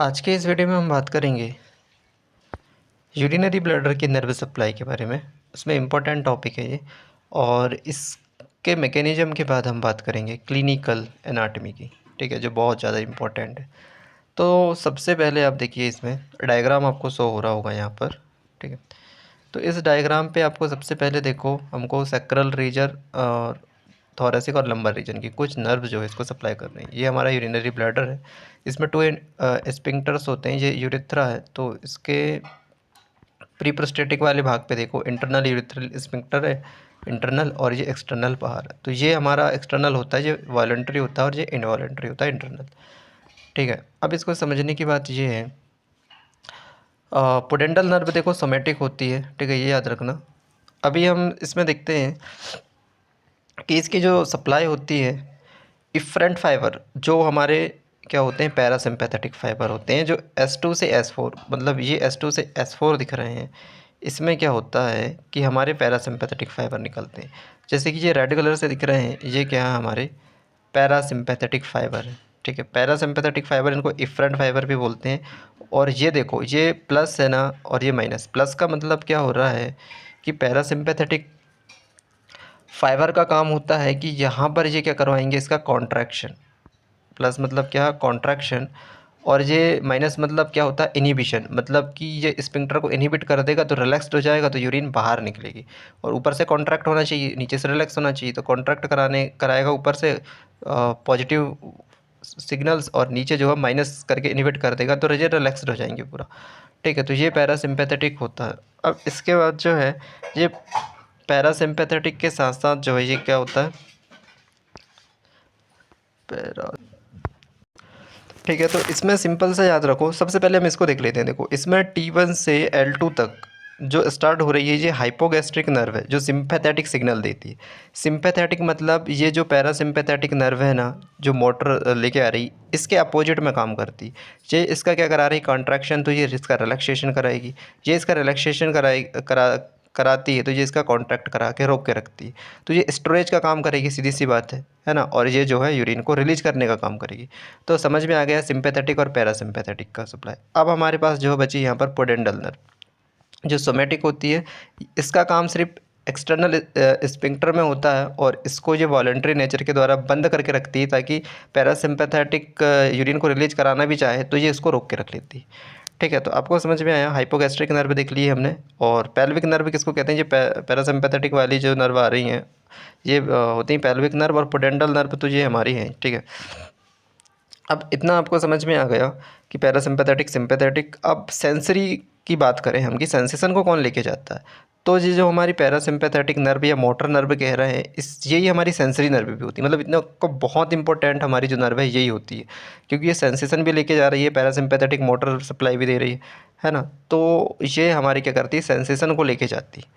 आज के इस वीडियो में हम बात करेंगे यूरिनरी ब्लैडर की नर्व सप्लाई के बारे में। उसमें इम्पोर्टेंट टॉपिक है ये। और इसके मैकेनिज़्म के बाद हम बात करेंगे क्लिनिकल एनाटॉमी की, ठीक है, जो बहुत ज़्यादा इम्पोर्टेंट है। तो सबसे पहले आप देखिए, इसमें डायग्राम आपको शो हो रहा होगा यहाँ पर, ठीक है। तो इस डायग्राम पे आपको सबसे पहले देखो, हमको सैक्रल रीजन और थोरेसिक और लंबर रीजन की कुछ नर्व जो है इसको सप्लाई कर रहे हैं। ये हमारा यूरिनरी ब्लैडर है। इसमें टू स्पिंक्टर्स होते हैं। ये यूरेथ्रा है, तो इसके प्रीप्रोस्टेटिक वाले भाग पे देखो, इंटरनल यूरेथ्रल स्पिंक्टर है इंटरनल, और ये एक्सटर्नल बाहर है। तो ये हमारा एक्सटर्नल होता है, ये वॉलंटरी होता है, और ये इनवॉलंटरी होता है इंटरनल, ठीक है। अब इसको समझने की बात ये है, पुडेंडल नर्व देखो सोमेटिक होती है, ठीक है, ये याद रखना। अभी हम इसमें देखते हैं कि इसकी जो सप्लाई होती है, इफरेंट फाइबर जो हमारे क्या होते हैं, पैरासिम्पैथेटिक फाइबर होते हैं, जो S2 से S4, मतलब ये S2 से S4 दिख रहे हैं। इसमें क्या होता है कि हमारे पैरासिम्पैथेटिक फाइबर निकलते हैं। जैसे कि ये रेड कलर से दिख रहे हैं, ये क्या है, हमारे पैरासिम्पैथेटिक फाइबर है, ठीक है। पैरासिम्पैथेटिक फाइबर, इनको इफरेंट फाइबर भी बोलते हैं। और ये देखो, ये प्लस है ना, और ये माइनस। प्लस का मतलब क्या हो रहा है कि पैरासिम्पैथेटिक फाइबर का काम होता है कि यहाँ पर ये क्या करवाएंगे, इसका कॉन्ट्रैक्शन। प्लस मतलब क्या, कॉन्ट्रैक्शन। और ये माइनस मतलब क्या होता है, इनहिबिशन, मतलब कि ये स्पिंक्टर को इनहिबिट कर देगा तो रिलैक्स्ड हो जाएगा, तो यूरिन बाहर निकलेगी। और ऊपर से कॉन्ट्रैक्ट होना चाहिए, नीचे से रिलैक्स होना चाहिए। तो कॉन्ट्रैक्ट कराएगा ऊपर से पॉजिटिव सिग्नल्स, और नीचे जो है माइनस करके इनहिबिट कर देगा, तो ये रिलैक्स्ड हो जाएंगे पूरा, ठीक है। तो ये पैरासिम्पैथेटिक होता है। अब इसके बाद जो है, ये पैरासिम्पैथेटिक के साथ साथ जो है ये क्या होता है, पैरा, ठीक है। तो इसमें सिंपल सा याद रखो, सबसे पहले हम इसको देख लेते हैं। देखो, इसमें T1 से L2 तक जो स्टार्ट हो रही है, ये हाइपोगैस्ट्रिक नर्व है जो सिंपैथेटिक सिग्नल देती है। सिंपैथेटिक मतलब ये जो पैरासिम्पैथेटिक नर्व है ना, जो मोटर लेके आ रही, इसके अपोजिट में काम करती। ये इसका क्या करा रही, कॉन्ट्रैक्शन, तो ये इसका रिलैक्सेशन कराएगी। ये इसका रिलैक्सेशन कराती है, तो ये इसका कॉन्ट्रैक्ट करा के रोक के रखती है। तो ये स्टोरेज का काम करेगी, सीधी सी बात है ना। और ये जो है यूरिन को रिलीज करने का काम करेगी। तो समझ में आ गया सिंपैथेटिक और पैरासिम्पैथेटिक का सप्लाई। अब हमारे पास जो बची यहाँ पर पोडेंडल नर्व, जो सोमेटिक होती है। इसका काम सिर्फ एक्सटर्नल स्पिंक्टर में होता है, और इसको ये वॉलंटरी नेचर के द्वारा बंद करके रखती है, ताकि पैरासिम्पैथेटिक यूरिन को रिलीज कराना भी चाहे तो ये इसको रोक के रख लेती है, ठीक है। तो आपको समझ में आया, हाइपोगैस्ट्रिक नर्व देख ली हमने। और पेल्विक नर्व किसको कहते हैं, ये पैरासिम्पैथेटिक वाली जो नर्व आ रही हैं, ये होती हैं पेल्विक नर्व। और पोडेंडल नर्व तो ये हमारी हैं, ठीक है। अब इतना आपको समझ में आ गया कि पैरासिम्पैथेटिक, सिम्पैथेटिक। अब सेंसरी की बात करें हम, कि सेंसेशन को कौन लेके जाता है, तो ये जो हमारी पैरासिम्पैथेटिक नर्व या मोटर नर्व कह रहे हैं, इस यही हमारी सेंसरी नर्व भी होती है। मतलब इतना को बहुत इंपॉर्टेंट हमारी जो नर्व है यही होती है, क्योंकि ये सेंसेशन भी लेके जा रही है, पैरासिम्पैथेटिक मोटर सप्लाई भी दे रही है ना। तो ये हमारी क्या करती है, सेंसेशन को लेके जाती है,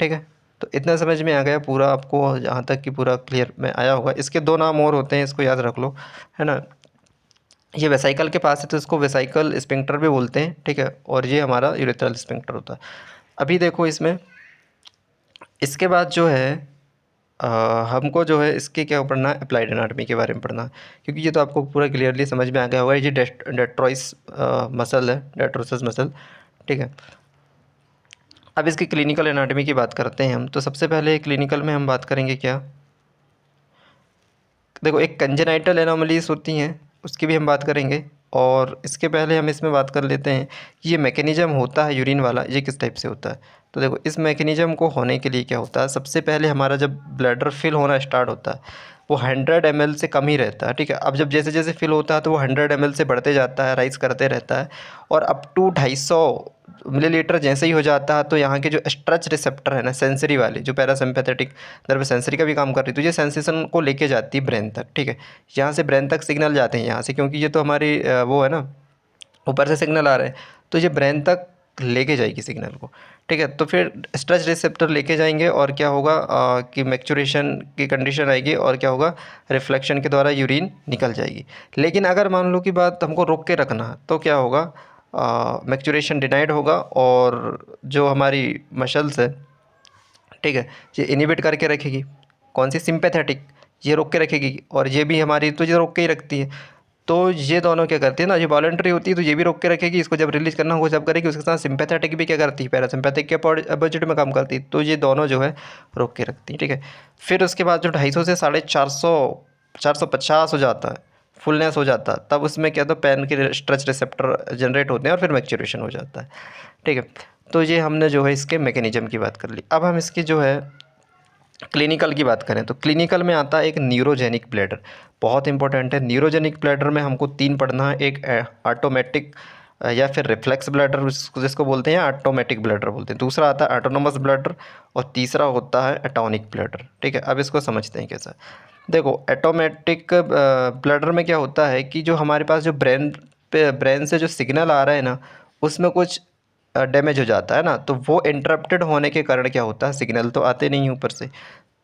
ठीक है। तो इतना समझ में आ गया पूरा आपको, जहाँ तक कि पूरा क्लियर में आया होगा। इसके दो नाम और होते हैं, इसको याद रख लो, है ना। ये वेसाइकल के पास है, तो इसको वेसाइकल स्पिंक्टर भी बोलते हैं, ठीक है। और ये हमारा यूरेथ्रल स्पिंक्टर होता है। अभी देखो, इसमें इसके बाद जो है अ, हमको जो है इसके क्या पढ़ना है, अप्लाइड एनाटॉमी के बारे में पढ़ना है, क्योंकि ये तो आपको पूरा क्लियरली समझ में आ गया होगा। ये डेट्रॉइस मसल है, डेट्रोसस मसल, ठीक है। अब इसकी क्लिनिकल एनाटॉमी की बात करते हैं हम। तो सबसे पहले क्लिनिकल में हम बात करेंगे क्या, देखो, एक कंजेनाइटल एनोमलीज होती हैं, उसकी भी हम बात करेंगे। और इसके पहले हम इसमें बात कर लेते हैं कि ये मैकेनिज़्म होता है यूरिन वाला, ये किस टाइप से होता है। तो देखो, इस मैकेनिज़्म को होने के लिए क्या होता है, सबसे पहले हमारा जब ब्लैडर फिल होना स्टार्ट होता है, वो 100 ml से कम ही रहता है, ठीक है। अब जब जैसे जैसे फिल होता है, तो वो 100 ml से बढ़ते जाता है, राइज़ करते रहता है। और अप टू 250 मिलीलीटर जैसे ही हो जाता है, तो यहाँ के जो स्ट्रेच रिसेप्टर है ना, सेंसरी वाले, जो पैरासिम्पैथेटिक नर्व सेंसरी का भी काम कर रही है, तो ये सेंसेशन को लेके जाती है ब्रेन तक, ठीक है। यहाँ से ब्रेन तक सिग्नल जाते हैं यहाँ से, क्योंकि ये तो हमारी वो है ना, ऊपर से सिग्नल आ रहे हैं, तो ये ब्रेन तक लेके जाएगी सिग्नल को, ठीक है। तो फिर स्ट्रेच रिसेप्टर लेके जाएंगे, और क्या होगा कि मैच्योरेशन की कंडीशन आएगी, और क्या होगा, रिफ्लेक्शन के द्वारा यूरिन निकल जाएगी। लेकिन अगर मान लो कि बात हमको रोक के रखना है, तो क्या होगा, मैच्योरेशन डिनाइड होगा, और जो हमारी मसल्स है, ठीक है, ये इनिबिट करके रखेगी। कौन सी, सिंपैथेटिक, ये रोक के रखेगी। और ये भी हमारी, तो ये रोक के ही रखती है। तो ये दोनों क्या करती है ना, ये वॉलंटरी होती है तो ये भी रोक के रखेगी, इसको जब रिलीज करना होगा जब करेगी। उसके साथ सिंपैथेटिक भी क्या करती है, पैरासिम्पैथिक के अपोजिट में काम करती है, तो ये दोनों जो है रोक के रखती है, ठीक है। फिर उसके बाद जो 250 से 450 450 हो जाता है, फुलनेस हो जाता है, तब उसमें क्या तो पेन के स्ट्रेच रिसेप्टर जनरेट होते हैं और फिर मैच्योरेशन हो जाता है, ठीक है। तो ये हमने जो है इसके मैकेनिज्म की बात कर ली। अब हम इसकी जो है क्लिनिकल की बात करें तो क्लिनिकल में आता है एक न्यूरोजेनिक ब्लैडर, बहुत इंपॉर्टेंट है। न्यूरोजेनिक ब्लैडर में हमको 3 पढ़ना है, एक ऑटोमेटिक या फिर रिफ्लेक्स ब्लैडर जिसको बोलते हैं, या ऑटोमेटिक ब्लैडर बोलते हैं। दूसरा आता है ऑटोनोमस ब्लैडर और तीसरा होता है एटॉनिक ब्लैडर, ठीक है। अब इसको समझते हैं कैसा। देखो ऑटोमेटिक ब्लैडर में क्या होता है कि जो हमारे पास जो ब्रेन से जो सिग्नल आ रहा है ना, उसमें कुछ डैमेज हो जाता है ना, तो वो इंटरप्टेड होने के कारण क्या होता है, सिग्नल तो आते नहीं हैं ऊपर से,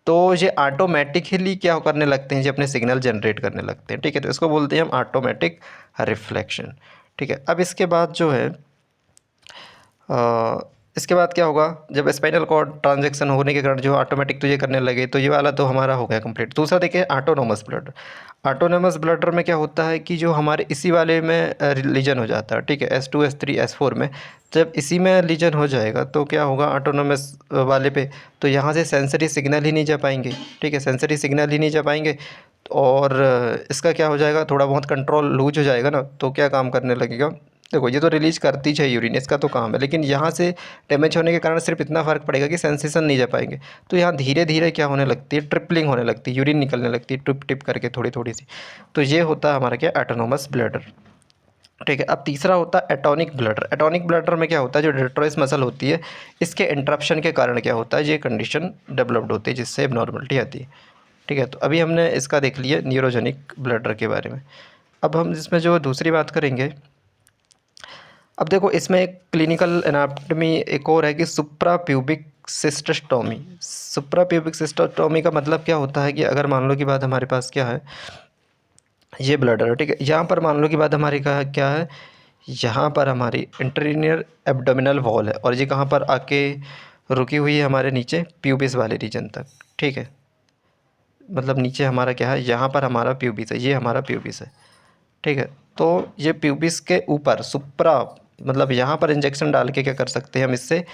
तो ये ऑटोमेटिकली क्या करने लगते हैं, ये अपने सिग्नल जनरेट करने लगते हैं, ठीक है। तो इसको बोलते हैं हम ऑटोमेटिक रिफ्लेक्शन, ठीक है। अब इसके बाद जो है इसके बाद क्या होगा, जब स्पाइनल कॉर्ड ट्रांजैक्शन होने के कारण जो ऑटोमेटिक तो ये करने लगे, तो ये वाला तो हमारा हो गया कंप्लीट। दूसरा देखिए ऑटोनोमस ब्लडर। ऑटोनोमस ब्लडर में क्या होता है कि जो हमारे इसी वाले में लीजन हो जाता है, ठीक है, S2 S3 S4 में। जब इसी में लीजन हो जाएगा तो क्या होगा ऑटोनोमस वाले पे, तो यहाँ से सेंसरी सिग्नल ही नहीं जा पाएंगे, ठीक है, सेंसरी सिग्नल ही नहीं जा पाएंगे। और इसका क्या हो जाएगा, थोड़ा बहुत कंट्रोल लूज हो जाएगा ना, तो क्या काम करने लगेगा। देखो ये तो रिलीज करती है यूरिन, इसका तो काम है, लेकिन यहाँ से डैमेज होने के कारण सिर्फ इतना फ़र्क पड़ेगा कि सेंसेशन नहीं जा पाएंगे। तो यहाँ धीरे धीरे क्या होने लगती है, ट्रिपलिंग होने लगती है, यूरिन निकलने लगती है टिप टिप करके थोड़ी थोड़ी सी। तो ये होता है हमारा क्या, ऑटोनोमस ब्लैडर, ठीक है। अब तीसरा होता है एटॉनिक ब्लैडर। एटॉनिक ब्लैडर में क्या होता है, जो डेल्टोइड मसल होती है, इसके इंटरप्शन के कारण क्या होता है, ये कंडीशन डेवलप्ड होती है जिससे एबनॉर्मलिटी आती है, ठीक है। तो अभी हमने इसका देख लिया न्यूरोजेनिक ब्लैडर के बारे में। अब हम इसमें जो दूसरी बात करेंगे, अब देखो इसमें एक क्लिनिकल एनाटॉमी एक और है कि सुप्रा प्यूबिक सिस्टोस्टोमी। सुप्रा प्यूबिक सिस्टोस्टोमी का मतलब क्या होता है कि अगर मान लो कि बात हमारे पास क्या है, ये ब्लडर है, ठीक है। यहाँ पर मान लो कि बात हमारी का क्या है, यहाँ पर हमारी इंटीरियर एब्डोमिनल वॉल है और ये कहाँ पर आके रुकी हुई है, हमारे नीचे प्यूबिस वाले रीजन तक, ठीक है। मतलब नीचे हमारा क्या है, यहाँ पर हमारा प्यूबिस है, ये हमारा प्यूबिस है, ठीक है। तो ये प्यूबिस के ऊपर सुप्रा, मतलब यहाँ पर इंजेक्शन डाल के क्या कर सकते हैं हम, इससे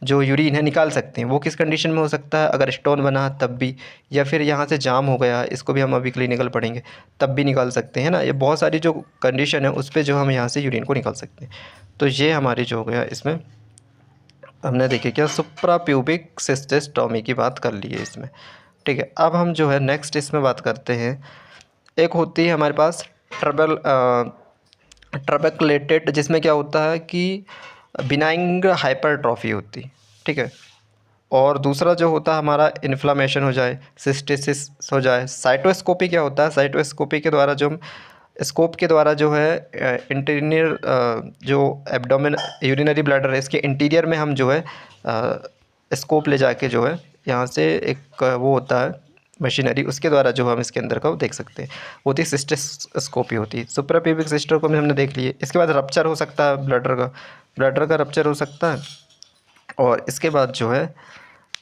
जो यूरिन है निकाल सकते हैं। वो किस कंडीशन में हो सकता है, अगर स्टोन बना तब भी, या फिर यहाँ से जाम हो गया, इसको भी हम अभी क्लिनिकल पढ़ेंगे, तब भी निकाल सकते हैं ना। ये बहुत सारी जो कंडीशन है उस पर जो हम यहाँ से यूरिन को निकाल सकते हैं। तो ये हमारी जो हो गया, इसमें हमने देखिए क्या सुप्रा प्यूबिक सिस्टेस्टोमी की बात कर ली है इसमें, ठीक है। अब हम जो है नेक्स्ट इसमें बात करते हैं, एक होती है हमारे पास ट्रबेकुलेटेड, जिसमें क्या होता है कि बिनाइंग हाइपरट्रॉफी होती, ठीक है। और दूसरा जो होता है हमारा इन्फ्लामेशन हो जाए, सिस्टिसिस हो जाए। साइटोस्कोपी क्या होता है, साइटोस्कोपी के द्वारा जो हम स्कोप के द्वारा जो है इंटीरियर जो एब्डोमेन यूरिनरी ब्लैडर है, इसके इंटीरियर में हम जो है स्कोप ले जाके जो है यहाँ से एक वो होता है मशीनरी, उसके द्वारा जो हम इसके अंदर का वो देख सकते हैं, वो होती है सिस्टेस्कोपी होती है। सुप्राप्यूबिक सिस्टर को भी हमने देख लिए। इसके बाद रप्चर हो सकता है ब्लैडर का रप्चर हो सकता है। और इसके बाद जो है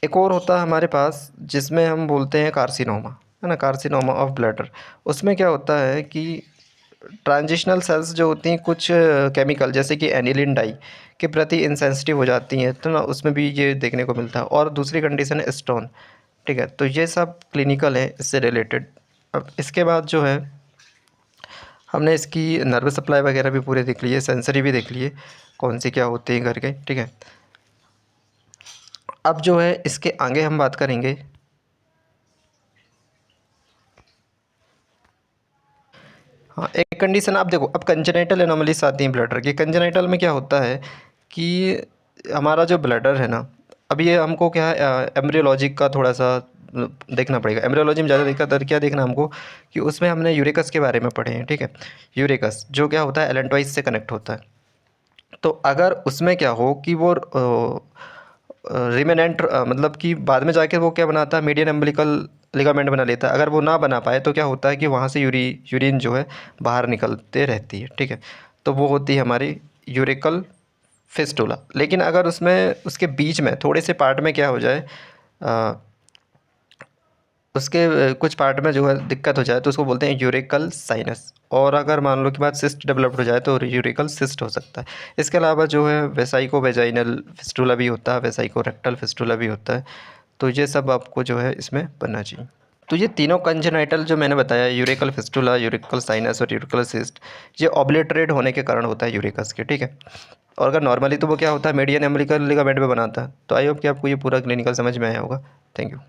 एक और होता है हमारे पास, जिसमें हम बोलते हैं कार्सिनोमा, है ना, कार्सिनोमा ऑफ ब्लैडर। उसमें क्या होता है कि ट्रांजिशनल सेल्स जो होती हैं कुछ केमिकल जैसे कि एनिलिन डाई के प्रति इंसेंसिटिव हो जाती हैं, तो ना उसमें भी ये देखने को मिलता है। और दूसरी कंडीशन है स्टोन, ठीक है। तो ये सब क्लिनिकल है इससे रिलेटेड। अब इसके बाद जो है हमने इसकी नर्वस सप्लाई वगैरह भी पूरे देख लिए, सेंसरी भी देख लिए, कौन सी क्या होती है घर के, ठीक है। अब जो है इसके आगे हम बात करेंगे, हाँ एक कंडीशन आप देखो, अब कंजेनाइटल एनोमलीज आती हैं ब्लडर की। कंजेनाइटल में क्या होता है कि हमारा जो ब्लडर है ना, अब ये हमको क्या है एम्ब्रियोलॉजिक का थोड़ा सा देखना पड़ेगा। एम्ब्रियोलॉजी में ज़्यादा देखा तर क्या देखना हमको कि उसमें हमने यूरेकस के बारे में पढ़े हैं, ठीक है। यूरेकस जो क्या होता है एलेंटॉइड से कनेक्ट होता है। तो अगर उसमें क्या हो कि वो रिमेनेंट मतलब कि बाद में जाके वो क्या बनाता है, मीडियन अम्बिलिकल लिगामेंट बना लेता है। अगर वो ना बना पाए तो क्या होता है कि वहाँ से यूरिन जो है बाहर निकलते रहती है, ठीक है। तो वो होती है हमारी यूरिकल फिस्टुला। लेकिन अगर उसमें उसके बीच में थोड़े से पार्ट में क्या हो जाए, उसके कुछ पार्ट में जो है दिक्कत हो जाए तो उसको बोलते हैं यूरिकल साइनस। और अगर मान लो कि बाद सिस्ट डेवलप्ड हो जाए तो यूरिकल सिस्ट हो सकता है। इसके अलावा जो है वेसाइको वेजाइनल फिस्टुला भी होता है, वेसाइको रेक्टल फिस्टुला भी होता है। तो ये सब आपको जो है इसमें बनना चाहिए। तो ये तीनों कंजेनाइटल जो मैंने बताया, यूरिकल फिस्टुला, यूरिकल साइनस और यूरिकल सिस्ट, ये ऑब्लिटरेट होने के कारण होता है यूरिकस के, ठीक है। और अगर नॉर्मली तो वो क्या होता है, मीडियन अम्बिलिकल लिगामेंट में बनाता है। तो आई होप कि आपको ये पूरा क्लिनिकल समझ में आया होगा। Thank you.